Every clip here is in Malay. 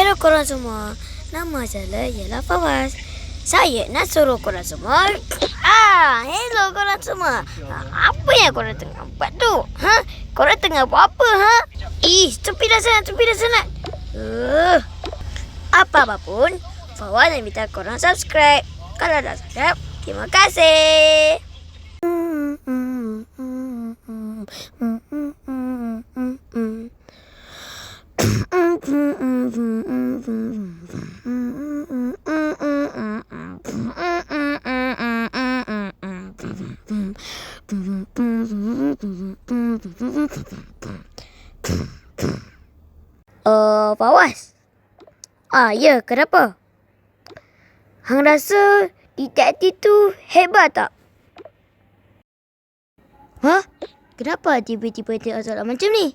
Hello korang semua. Nama saya ialah Fawaz. Saya nak suruh korang semua. Hello korang semua. Apa yang korang tengah buat tu? Korang tengah buat apa? Tepi dah sana. Apa-apa pun, Fawaz nak minta korang subscribe. Kalau dah subscribe, terima kasih. Fawaz. Ya, kenapa? Hang rasa detektif tu hebat tak? Kenapa tiba-tiba tengok soalan macam ni?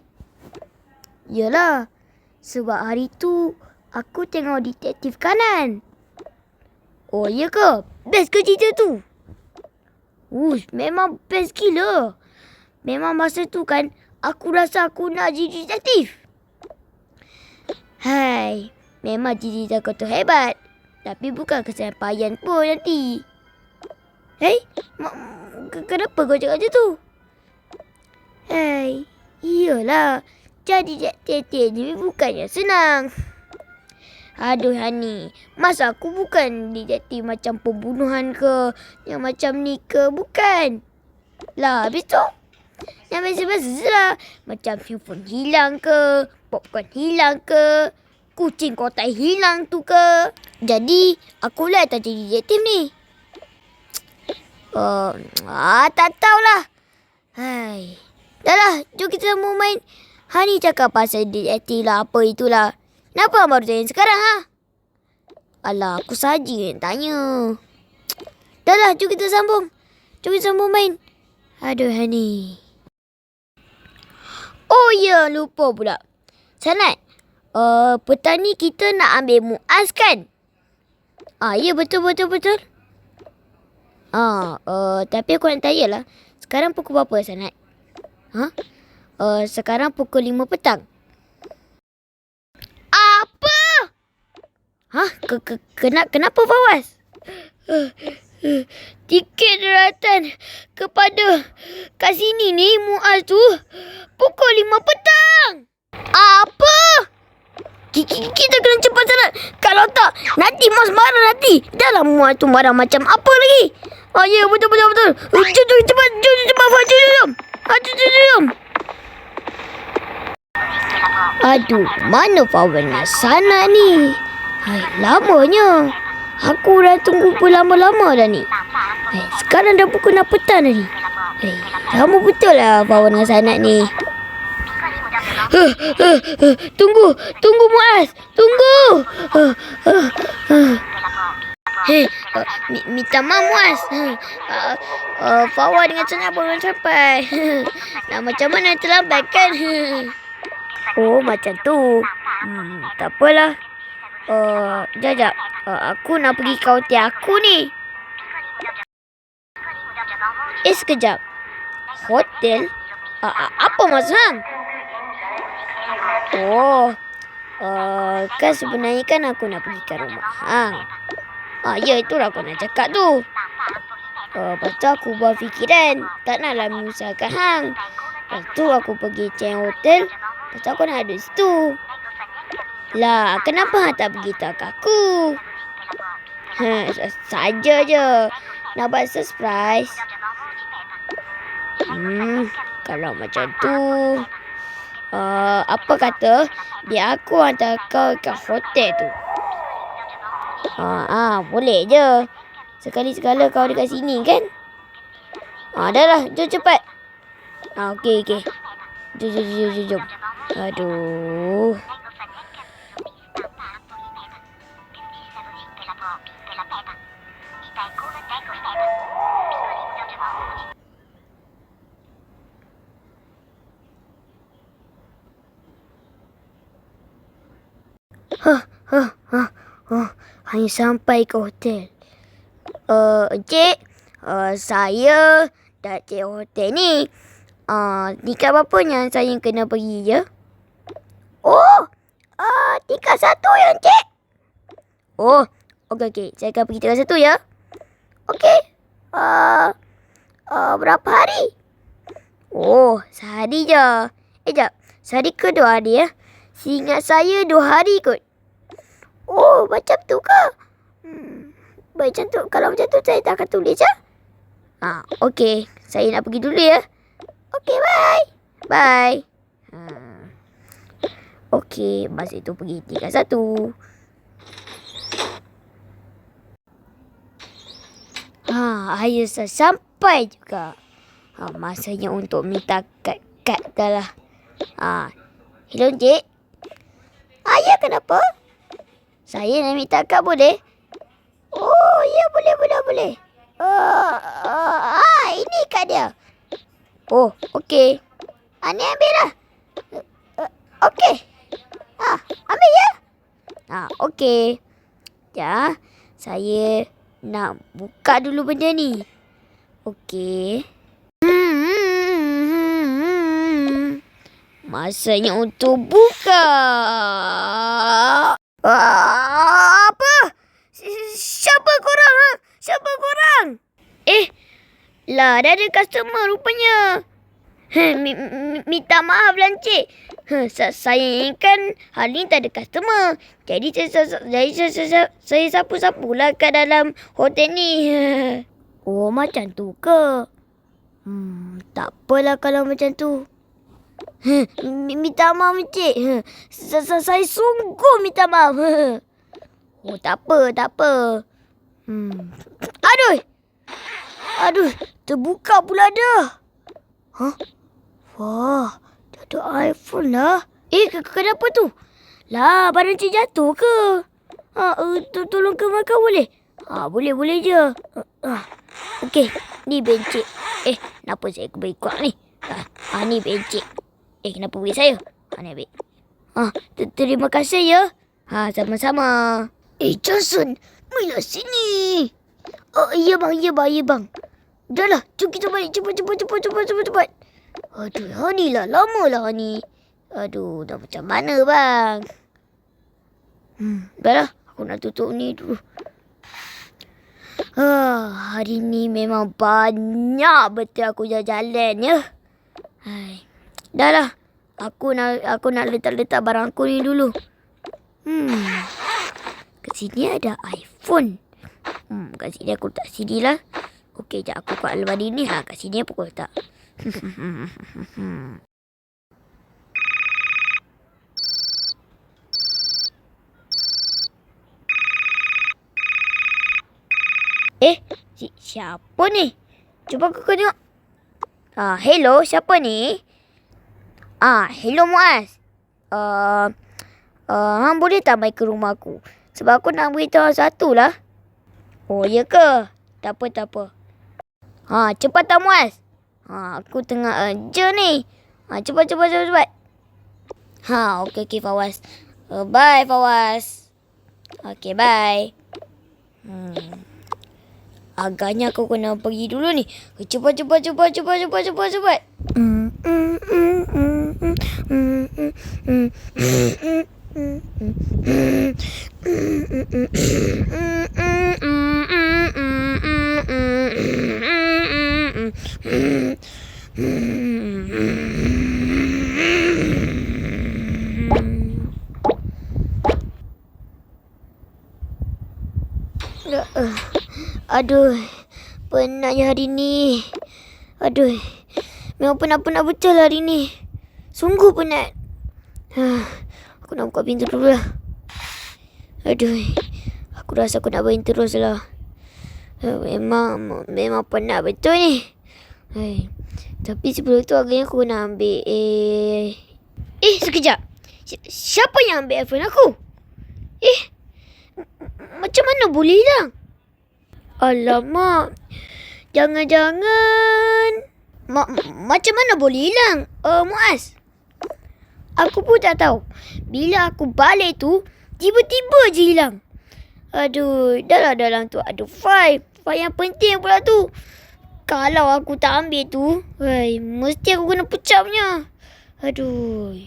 Yalah, sebab hari tu aku tengok detektif kanan. Oh, ya ke? Best ke cerita tu? Memang best gila. Memang masa tu kan, aku rasa aku nak jadi detektif. Memang cerita kau tu hebat. Tapi bukan kesampaian pun nanti. Kenapa kau cakap macam tu? Iyalah. Jadi detektif ni bukannya senang. Aduh Hani, masa aku bukan detektif macam pembunuhan ke, yang macam ni ke, bukan. Lah, habis tu? Yang biasa-biasa je lah. Macam handphone hilang ke, popcorn hilang ke, kucing kotak hilang tu ke. Jadi, akulah tak jadi detektif ni. Tak tahulah. Dah lah, jom kita mau main. Hani cakap pasal detektif lah, apa itulah. Kenapa baru tanya sekarang, Alah, aku saja yang tanya. Dah lah, jom kita sambung. Jom kita sambung main. Aduh, Hani. Oh ya, lupa pula. Sanat, petang ni kita nak ambil Muaz kan? Ya, betul. Tapi aku nak tanya lah. Sekarang pukul berapa, Sanat? Sekarang pukul 5 petang. Apa? Kenapa Fawaz? Tiket daratan kepada kat sini ni Muaz tu pukul 5 petang. Apa? Kita kena cepat sangat. Kalau tak, nanti Mas marah nanti. Dalam Muaz tu marah macam apa lagi? Ya, betul. Jom cepat. Jom. Aduh, mana Fawaz sana ni? Lamanya. Aku dah tunggu pun lama-lama dah ni. Sekarang dah pukul 6 petang dah ni. Lama betul lah Fawaz dengan Sanat ni. Tunggu Muaz. Tunggu. Minta maaf Muaz. Fawaz dengan Sanat belum sampai. Macam mana terlambat kan? Oh, macam tu. Tak apalah. Jap. Aku nak pergi ke hotel aku ni. Sekejap. Hotel? Apa maksud hang? Kan sebenarnya kan aku nak pergi ke rumah hang. Ya, itulah aku nak cakap tu. Lepas tu aku buat fikiran. Tak naklah menyusahkan hang. Lepas tu aku pergi cek hotel. Lepas tu aku nak ada situ. Lah, kenapa hang tak beritahu kat aku? Saja je. Nak buat surprise. Kalau macam tu, apa kata biar aku hantar kau ke hotel tu. Boleh je. Sekali-sekala kau dekat sini kan? Dah lah, jom cepat. Okey. Jom. Aduh. Hanya sampai ke hotel. Encik, saya dah cek hotel ni. Tingkat berapa yang saya kena pergi je? tingkat 1 ya, Encik. Oh, okey. Saya akan pergi tingkat 1 ya. Okey. Berapa hari? Oh, sehari je. Jap. Sehari ke 2 hari ya? Seingat saya 2 hari kot. Oh, macam tu ke? Baik, macam tu. Kalau macam tu, saya tak akan tulis ya. Okey. Saya nak pergi dulu ya. Okey, bye. Bye. Okey, masa itu pergi tingkat 1. Akhirnya saya sampai juga. Masanya untuk minta kad dah lah. Hello, Encik. Ya, kenapa? Saya nak minta kad boleh? Oh, ya, boleh. Ini kad dia. Oh, okey. Ni ambil lah. Okey. Ambil ya. Okey. Ya, saya nak buka dulu benda ni. Okey. Masanya untuk buka. Apa? Siapa korang? Siapa korang? Lah, dah ada customer rupanya. Minta maaf lah, Encik. Saya kan hari ni tak ada customer. Jadi saya sapu-sapulah kat dalam hotel ni. Oh, macam tu ke? Tak apalah kalau macam tu. Minta maaf, Encik. Saya sungguh minta maaf. Oh, tak apa. Aduh, terbuka pula dah. Wah, dah ada iPhone lah. Kenapa tu? Lah, barang Encik jatuh ke? Tolong kemalkan boleh? Boleh je. Okey, ni bencik. Kenapa saya beri kuat ni? Ni bencik. Kenapa beri saya? Ni ambil. Terima kasih ya. Sama-sama. Johnson, marilah sini. Ya bang. Dahlah, jom kita balik. Cepat. Aduh, ni lah lama lah ni. Aduh, dah macam mana bang? Dahlah, aku nak tutup ni dulu. Hari ni memang banyak betul aku jalan ya. Dahlah, aku nak letak barang aku ni dulu. Kat sini ada iPhone. Kat sini aku letak sini lah. Okey, sekejap aku buat almari ni. Kat sini aku letak. Siapa ni? Cuba aku tengok. Hello, siapa ni? Hello Muaz. Hang boleh tak mai ke rumah aku? Sebab aku nak beritahu satu lah. Oh, ya ke? Tak apa. Cepat tak Muaz? Aku tengah je ni. Cepat. Okey Fawaz. Bye Fawaz. Okey, bye. Agaknya aku kena pergi dulu ni. Cepat. Aduh, penatnya hari ni. Aduh, memang penat-penat betul hari ni. Sungguh penat. Aku nak buka pintu dulu lah. Aduh, aku rasa aku nak main terus lah. Memang penat betul ni. Tapi sebelum tu agaknya aku nak ambil sekejap. Siapa yang ambil iPhone aku? Macam mana boleh hilang? Alamak. Jangan-jangan macam mana boleh hilang? Muaz, aku pun tak tahu. Bila aku balik tu, tiba-tiba je hilang. Aduh, dah dalam tu ada file yang penting pula tu. Kalau aku tak ambil tu, mesti aku kena pecah punya. Aduh.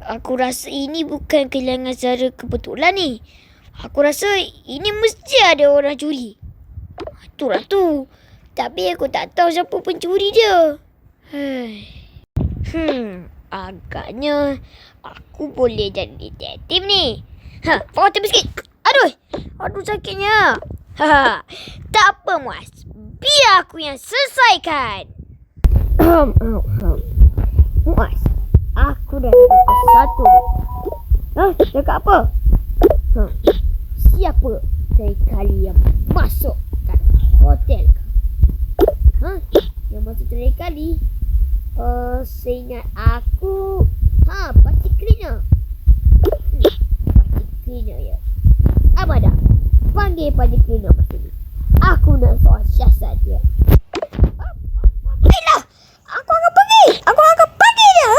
Aku rasa ini bukan kehilangan secara kebetulan ni. Aku rasa ini mesti ada orang curi. Itulah tu. Tapi aku tak tahu siapa pencuri dia. Agaknya aku boleh jadi detektif ni. Bawa tiba sikit. Aduh sakitnya. Tak apa Muaz. Biar aku yang selesaikan. Muaz, aku dah dapat satu. Cakap apa? Siapa kali yang masuk kat hotel kau? Yang masuk kali? Seingat aku, party cleaner. Party cleaner ya. Abada, panggil party cleaner pasal ni. Aku nak soal siasat dia. Baiklah, aku akan panggil dia.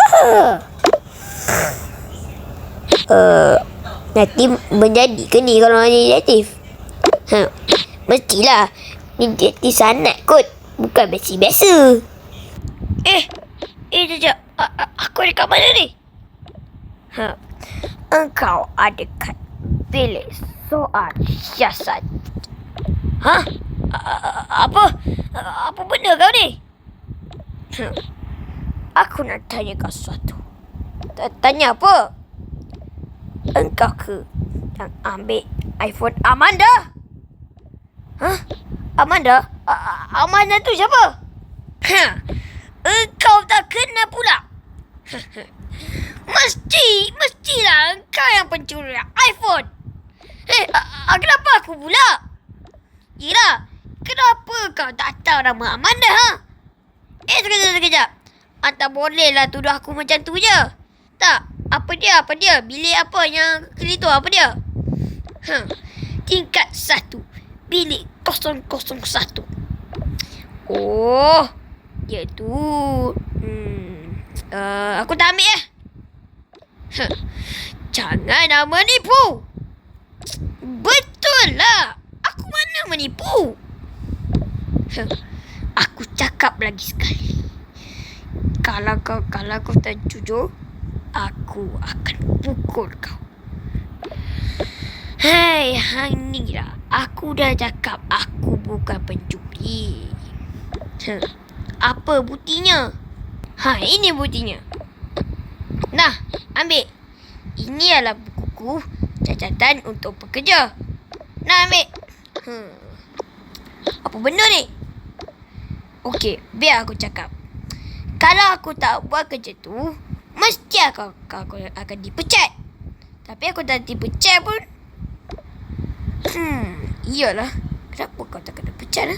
Nanti menjadi ke ni kalau nak jadi detektif? Mestilah. Ni detektif sanat kot. Bukan biasa-biasa. Sekejap. Aku ada kat mana ni? Engkau ada kat bilik soal siasat. Apa benda kau ni? Aku nak tanya kau sesuatu. Tanya apa? Engkau ke yang ambil iPhone Amanda? Amanda? Amanda tu siapa? Engkau tak kenal pula. Mestilah engkau yang pencuri iPhone. Kenapa aku pula? Yelah, kenapa kau tak tahu nama Amanda? Sekejap. Tak bolehlah tuduh aku macam tu je. Tak, apa dia? Bilik apa yang kali tu, apa dia? Tingkat 1, bilik 001. Oh, dia tu. Aku tak ambil Jangan nak menipu. Betul lah. Aku mana menipu? Aku cakap lagi sekali. Kalau kau tak jujur, aku akan pukul kau. Hanilah. Aku dah cakap aku bukan pencuri. Apa buktinya? Ini buktinya. Nah, ambil. Ini adalah buku catatan untuk pekerja. Nah, ambil. Apa benda ni? Okey, biar aku cakap. Kalau aku tak buat kerja tu, mesti aku akan dipecat. Tapi aku tak dipecat pun. Iyalah. Kenapa kau tak kena pecat?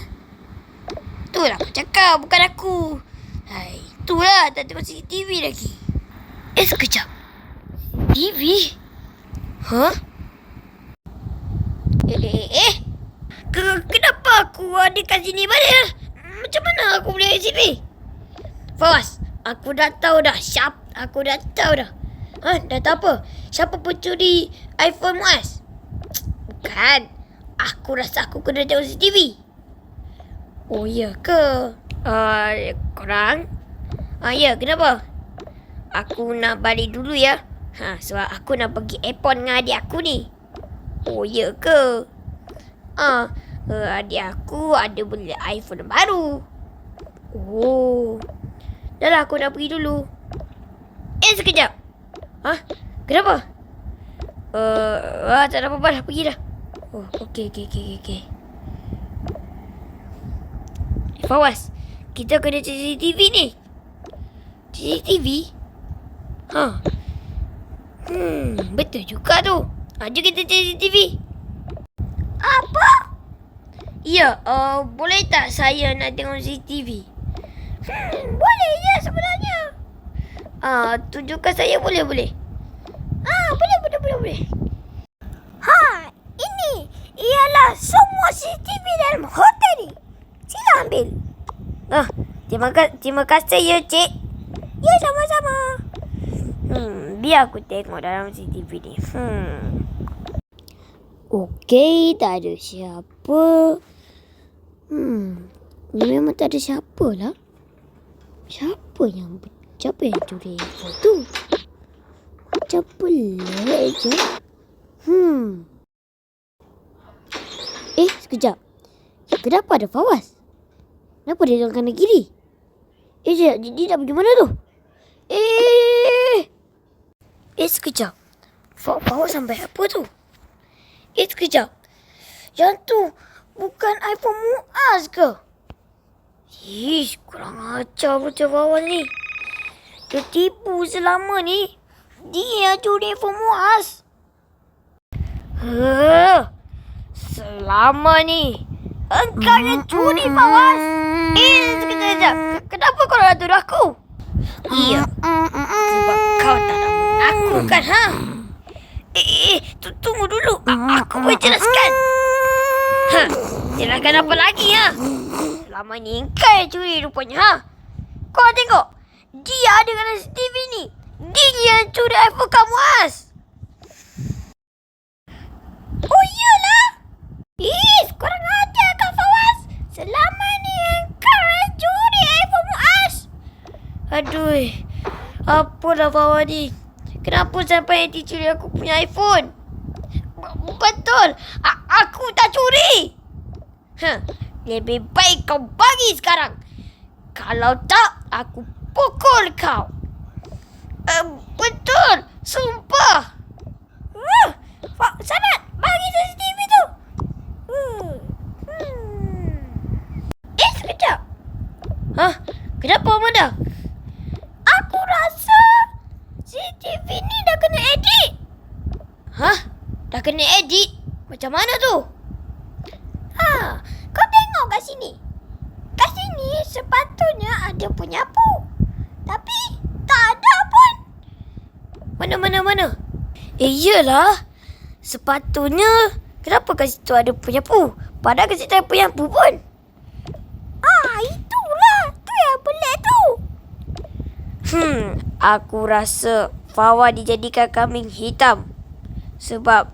Itulah aku cakap, bukan aku. Itulah, tak tengok CCTV lagi. Sekejap. TV? Kenapa aku ada kat sini balik? Macam mana aku boleh CCTV? Fawaz, aku dah tahu dah. Dah tahu apa? Siapa pencuri iPhone Muaz? Bukan. Aku rasa aku kena tengok CCTV. Oh, ya ke? Korang? Ya, kenapa? Aku nak balik dulu ya. Sebab aku nak pergi airport dengan adik aku ni. Oh, ya ke? Adik aku ada beli iPhone baru. Oh. Dah lah, aku nak pergi dulu. Sekejap. Kenapa? Tak ada apa-apa dah, pergi dah. Oh, okey. Fawaz, kita kena CCTV ni. CCTV? Betul juga tu. Jom kita CCTV. Apa? Ya, boleh tak saya nak tengok CCTV? Boleh je sebenarnya. Tunjukkan saya, boleh? Boleh. Ini ialah semua CCTV dalam hotel ni. Sila ambil. Terima kasih ya, Cik. Ya, sama-sama. Biar aku tengok dalam CCTV ni. Okey, tak ada siapa. Ni memang tak ada siapa lah. Siapa yang curi iPhone tu? macam pelik je. Sekejap. Kenapa ada Fawaz? Kenapa dia dalam kanan kiri? Dia nak pergi mana tu? Sekejap. Fawaz sampai apa tu? Sekejap. Yang tu bukan iPhone Muaz ke? Kurang ajar bocah Fawaz ni. Dia tipu selama ni. Dia curi iPhone Muaz. Selama ni engkau yang curi, Fawaz. Sekejap. Kenapa kau nak tuduh aku? Iya. Sebab kau tak nak mengaku kan, ha? Tunggu dulu. Aku boleh jelaskan. Jelaskan apa lagi, ha? Selama ni engkau yang curi rupanya, ha? Kau tengok. Dia ada dalam CCTV ni. Dia yang curi iPhone kamu, Muaz. Oh, iyalah. Kurang ajar kau, Fawaz. Selama ni engkau yang curi iPhone Muaz. Aduh. Apalah Fawaz ni. Kenapa sampai nanti curi aku punya iPhone? Betul. Aku tak curi. Lebih baik kau bagi sekarang. Kalau tak, aku pukul kau. Betul. Sumpah. Sanat, bagi CCTV tu. Sekejap. Kenapa, Amanda? Aku rasa CCTV ni dah kena edit. Dah kena edit? Macam mana tu? Kau tengok kat sini. Kat sini sepatutnya ada penyapu. Tapi tak ada pun. Mana? Iyalah. Sepatutnya. Kenapa kat situ ada penyapu? Padahal kat situ ada penyapu pun. Itulah. Tu yang pelik tu. Aku rasa Fawaz dijadikan kambing hitam. Sebab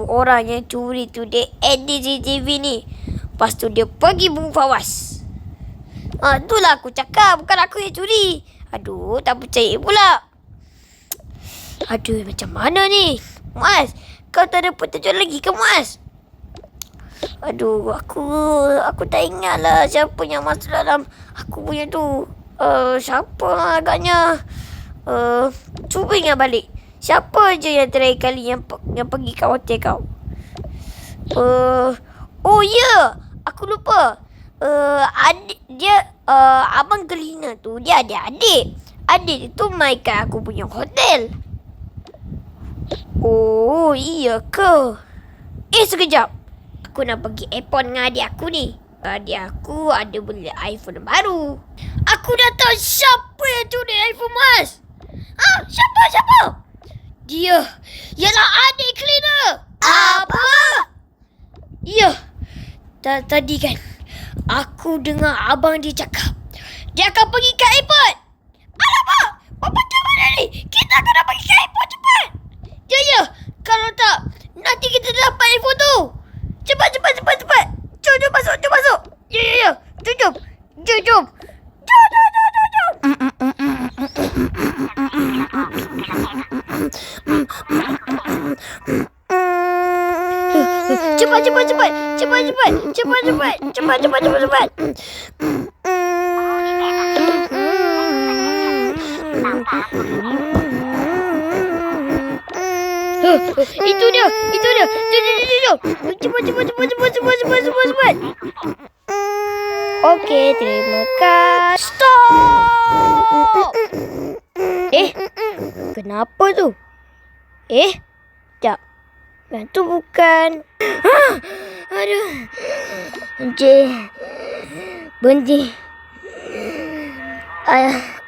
orang yang curi tu dia edit CCTV ni. Lepas tu dia pergi bunuh Fawaz. Itulah aku cakap. Bukan aku yang curi. Aduh, tak percaya pula. Aduh, macam mana ni? Muaz, kau tak ada petunjuk lagi ke, Muaz? Aduh, aku tak ingat lah siapa yang masuk dalam aku punya tu. Siapa agaknya? Cuba ingat balik. Siapa je yang terakhir kali yang pergi kat hotel kau? Oh ya, aku lupa. Adik dia, abang Kelina tu, dia ada adik. Adik tu mai kat aku punya hotel. Oh, iya ke? Sekejap. Aku nak pergi airport dengan adik aku ni. Adik aku ada beli iPhone baru. Aku dah tahu siapa yang curi iPhone Mas. Siapa? Dia ialah adik cleaner. Apa? Ya. Tadi kan aku dengar abang dia cakap dia akan pergi ke airport. Alamak, macam mana ni? Kita kena pergi ke airport cepat. Ya. Kalau tak, nanti kita dapat iPhone tu. Cepat. Jom masuk. Ya. Jom. Cepat. Itu dia. Cepat. Okey, terima kasih. Stop. Kenapa tu? Sekejap. Yang tu bukan. Aduh. Berhenti.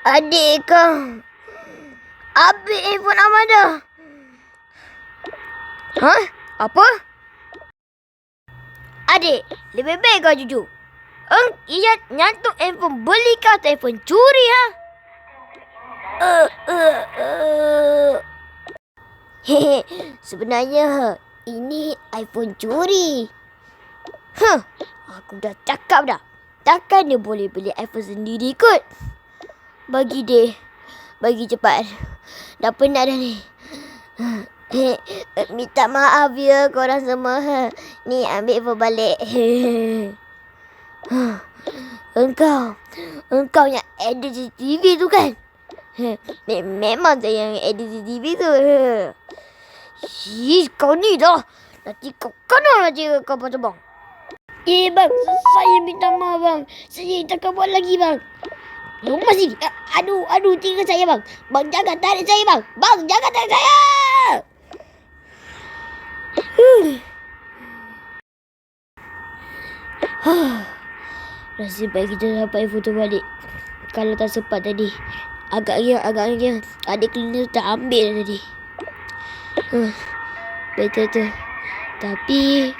Adik kau ambil handphone Amanda. Apa? Adik, lebih baik kau jujur. Ia nyantuk handphone beli kau atau handphone curi, Sebenarnya ini iPhone curi. Aku dah cakap dah. Takkan dia boleh beli iPhone sendiri kot. Bagi cepat. Dah penat dah ni. Minta maaf ya korang semua. Ni ambil berbalik. Engkau yang edit CCTV tu kan? Memang saya yang edit CCTV tu. Kau ni dah. Nanti kau kena nanti kau pasal bang. Bang, saya minta maaf bang. Saya takkan buat lagi bang. Rumah sini. Aduh, tinggal saya bang. Bang jangan tarik saya bang. Bang jangan tarik saya. Nasib baik kita dapat foto balik. Kalau tak sempat tadi. Agaknya adik cleaner tak ambil tadi. Betul tu. Tapi